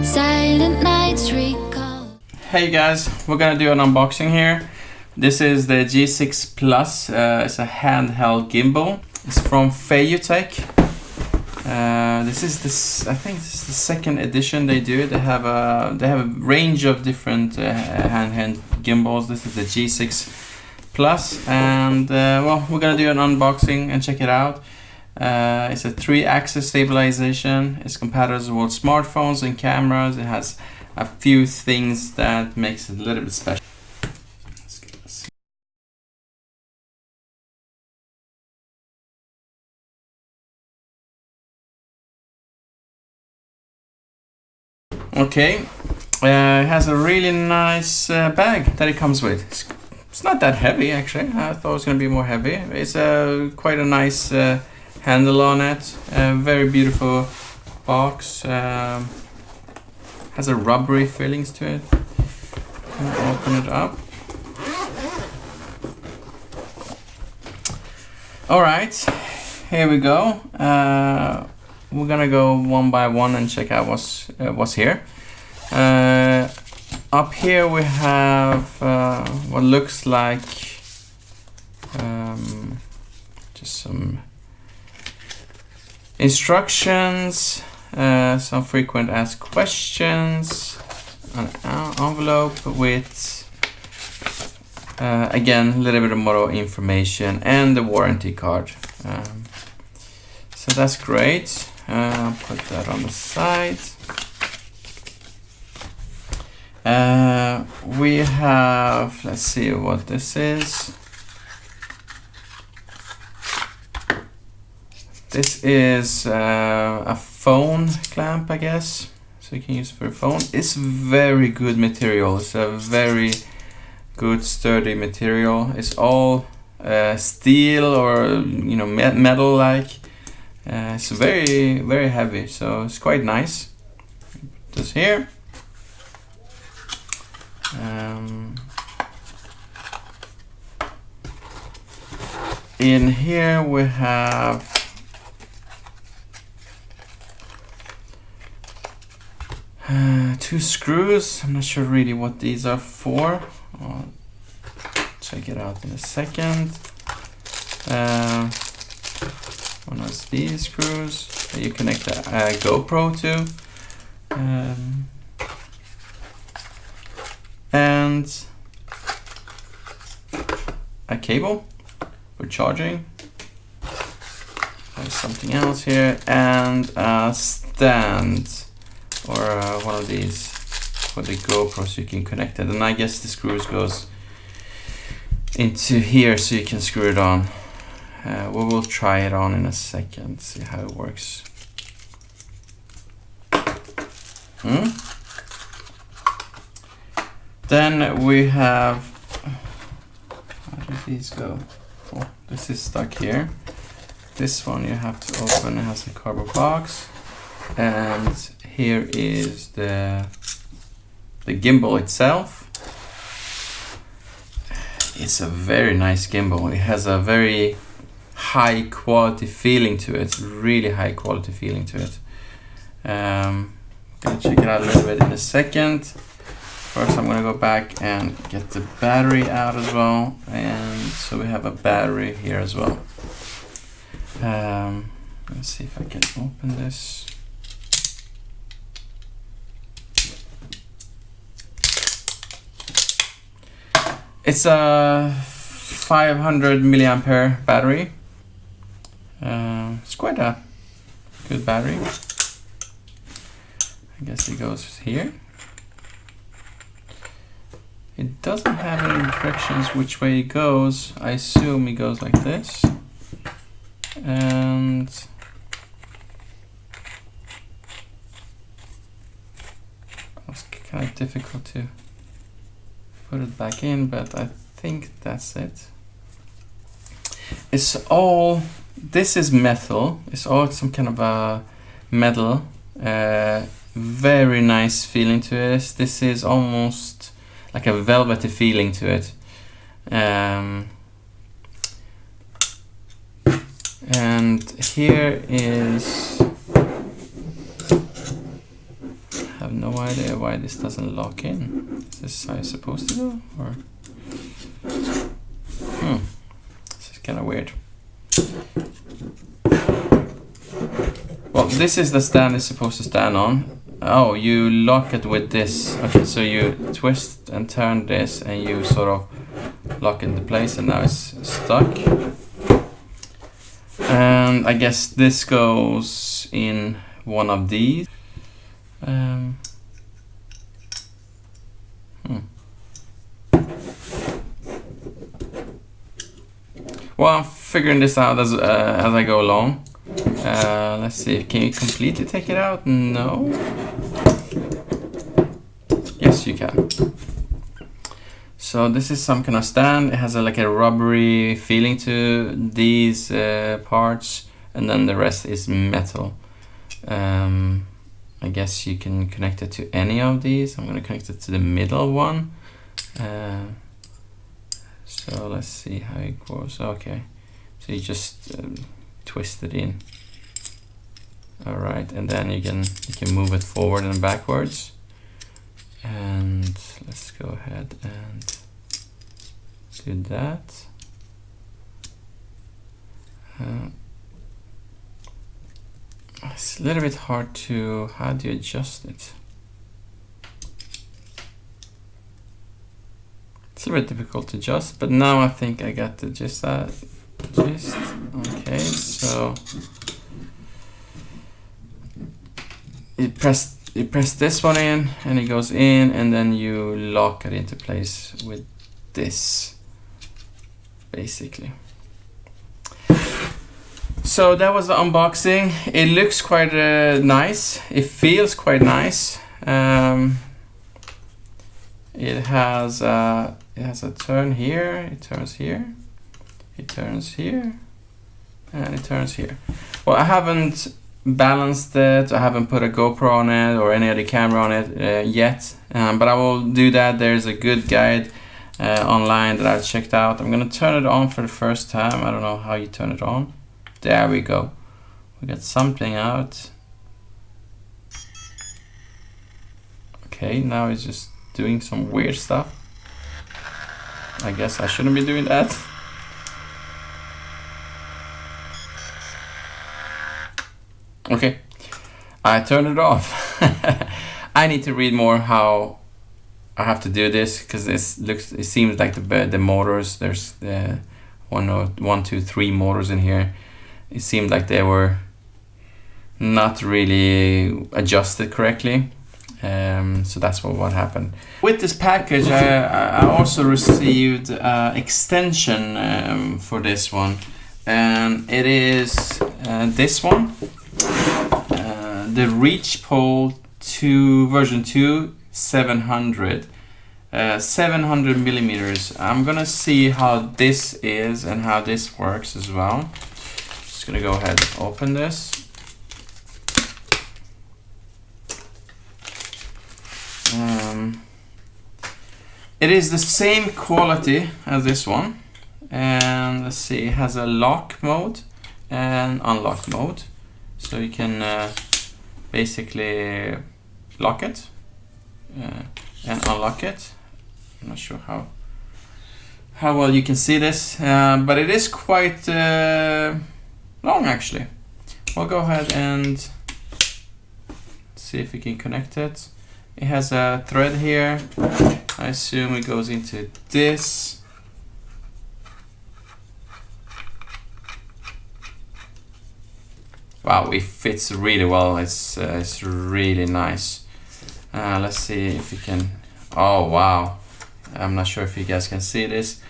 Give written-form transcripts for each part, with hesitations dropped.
Silent nights recall. Hey guys, we're gonna do an unboxing here. This is the G6 Plus. It's a handheld gimbal. It's from Feiyu. I think this is the second edition they do. They have a range of different handheld gimbals. This is the G6 Plus, and well, we're gonna do an unboxing and check it out. It's a 3-axis stabilization. It's compatible with smartphones and cameras. It has a few things that makes it a little bit special. Let's see. Okay, it has a really nice bag that it comes with. It's not that heavy actually. I thought it was going to be more heavy. It's quite a nice handle on it. Very beautiful box. Has a rubbery feelings to it. Open it up. All right, here we go. We're gonna go one by one and check out what's here. Up here we have what looks like just some instructions, some frequent asked questions, an envelope with again a little bit of more information and the warranty card. So that's great. I'll put that on the side. We have, let's see what this is. This is a phone clamp, I guess, so you can use it for a phone. It's very good material. It's a very good sturdy material. It's all steel or metal like. It's very, very heavy, so it's quite nice. Put this here. In here we have two screws. I'm not sure really what these are for. I'll check it out in a second. One of these screws that you connect a GoPro to. And a cable for charging. There's something else here, and a stand or one of these for the GoPro so you can connect it. And I guess the screws goes into here so you can screw it on. We will try it on in a second, see how it works. Then we have, how do these go? Oh, this is stuck here. This one you have to open. It has a cardboard box, and here is the gimbal itself. It's a very nice gimbal. It has a very high quality feeling to it, really high quality feeling to it. I'm gonna check it out a little bit in a second. First I'm gonna go back and get the battery out as well, and so we have a battery here as well. Let's see if I can open this. It's a 500 milliampere battery. It's quite a good battery. I guess it goes here. It doesn't have any directions which way it goes. I assume it goes like this. And it's kind of difficult to put it back in, but I think that's it. It's all, this is metal. It's all some kind of a metal. Very nice feeling to it. This is almost like a velvety feeling to it. And here is, I have no why this doesn't lock in. Is this how it's supposed to go? Or this is kind of weird. Well, this is the stand it's supposed to stand on. Oh, you lock it with this. Okay, so you twist and turn this and you sort of lock it into place, and now it's stuck. And I guess this goes in one of these. Well, I'm figuring this out as I go along. Let's see, can you completely take it out? No. Yes, you can. So this is some kind of stand. It has like a rubbery feeling to these parts, and then the rest is metal. I guess you can connect it to any of these. I'm going to connect it to the middle one. So let's see how it goes. Okay, so you just twist it in. All right, and then you can move it forward and backwards. And let's go ahead and do that. It's a little bit hard to, how do you adjust it? It's a little bit difficult to adjust, but now I think I got the gist. Okay, so you press this one in, and it goes in, and then you lock it into place with this, basically. So that was the unboxing. It looks quite nice. It feels quite nice. It has a turn here. It turns here. It turns here, and it turns here. Well, I haven't balanced it. I haven't put a GoPro on it or any other camera on it yet, but I will do that. There's a good guide online that I've checked out. I'm gonna turn it on for the first time. I don't know how you turn it on. There we go. We got something out. Okay, now it's just doing some weird stuff. I guess I shouldn't be doing that. Okay, I turned it off. I need to read more how I have to do this, because it seems like the motors, there's the 1, 2, 3 motors in here. It seemed like they were not really adjusted correctly. So that's what happened. With this package, I also received extension for this one, and it is this one, the Reach Pole 2 version 2 700 millimeters. I'm gonna see how this is and how this works as well. Just gonna go ahead and open this. It is the same quality as this one, and let's see, it has a lock mode and unlock mode, so you can basically lock it and unlock it. I'm not sure how well you can see this, but it is quite long actually. We'll go ahead and see if we can connect it. It has a thread here. I assume it goes into this. Wow, it fits really well. It's really nice. Let's see if we can. Oh wow! I'm not sure if you guys can see this.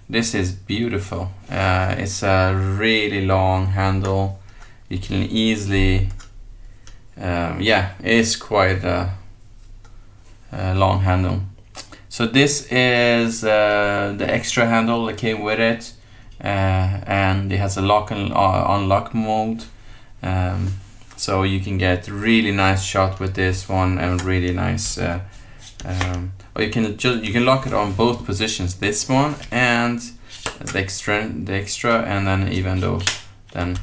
This is beautiful. It's a really long handle. You can easily. Yeah, it's quite a long handle. So this is the extra handle that came with it, and it has a lock and unlock mode, so you can get really nice shot with this one, and really nice or you can lock it on both positions, this one and the extra, and then even though then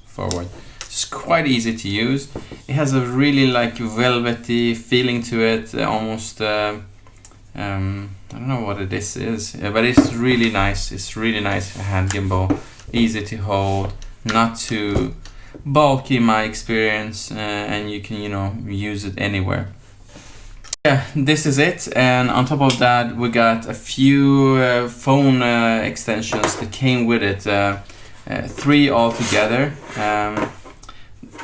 forward. It's quite easy to use. It has a really like velvety feeling to it, almost I don't know what this is, but it's really nice. It's really nice hand gimbal, easy to hold, not too bulky in my experience, and you can, you know, use it anywhere. Yeah, this is it, and on top of that we got a few phone extensions that came with it, 3 altogether.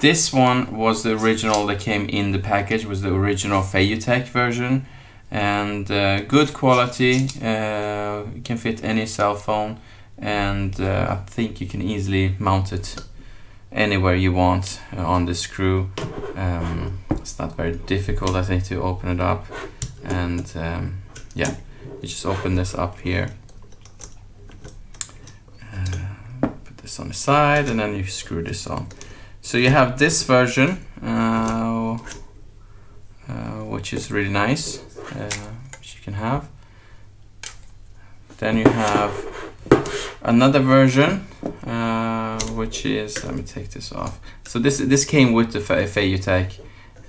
This one was the original that came in the package, was the original Feiyu version, and good quality, can fit any cell phone, and I think you can easily mount it anywhere you want on the screw. It's not very difficult, I think, to open it up, and yeah, you just open this up here, put this on the side, and then you screw this on. So you have this version, which is really nice, which you can have. Then you have another version, which is, let me take this off. So this came with the Feiyu.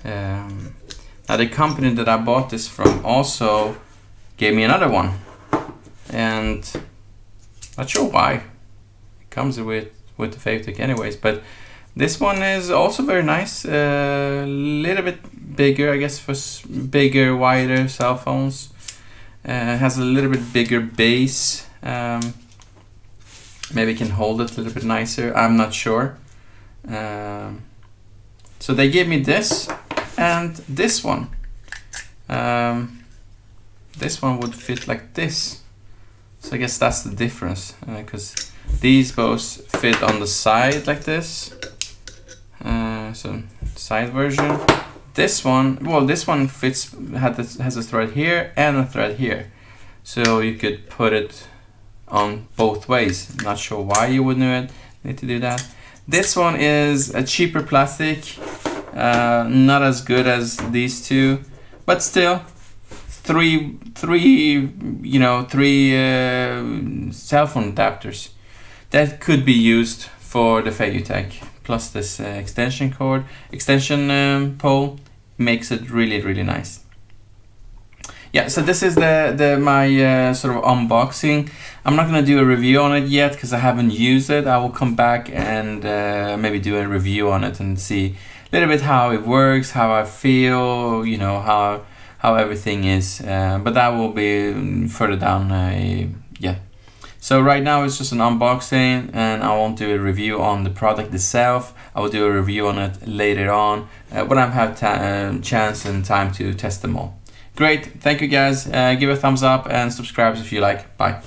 Now the company that I bought this from also gave me another one, and not sure why. It comes with the Feiyu anyways, but this one is also very nice, a little bit bigger, I guess, for bigger, wider cell phones. Has a little bit bigger base. Maybe can hold it a little bit nicer, I'm not sure. So they gave me this and this one. This one would fit like this. So I guess that's the difference, because these both fit on the side like this. So side version. This one, well, this one fits, has a thread here and a thread here, so you could put it on both ways. Not sure why you would need to do that. This one is a cheaper plastic, not as good as these two, but still three cell phone adapters that could be used for the Feiyu, plus this extension pole makes it really nice. Yeah, so this is my sort of unboxing. I'm not gonna do a review on it yet because I haven't used it. I will come back and maybe do a review on it and see a little bit how it works, how I feel, you know, how everything is. But that will be further down. Yeah. So right now it's just an unboxing, and I won't do a review on the product itself. I will do a review on it later on when I've had chance and time to test them all. Great, thank you guys. Give a thumbs up and subscribe if you like. Bye.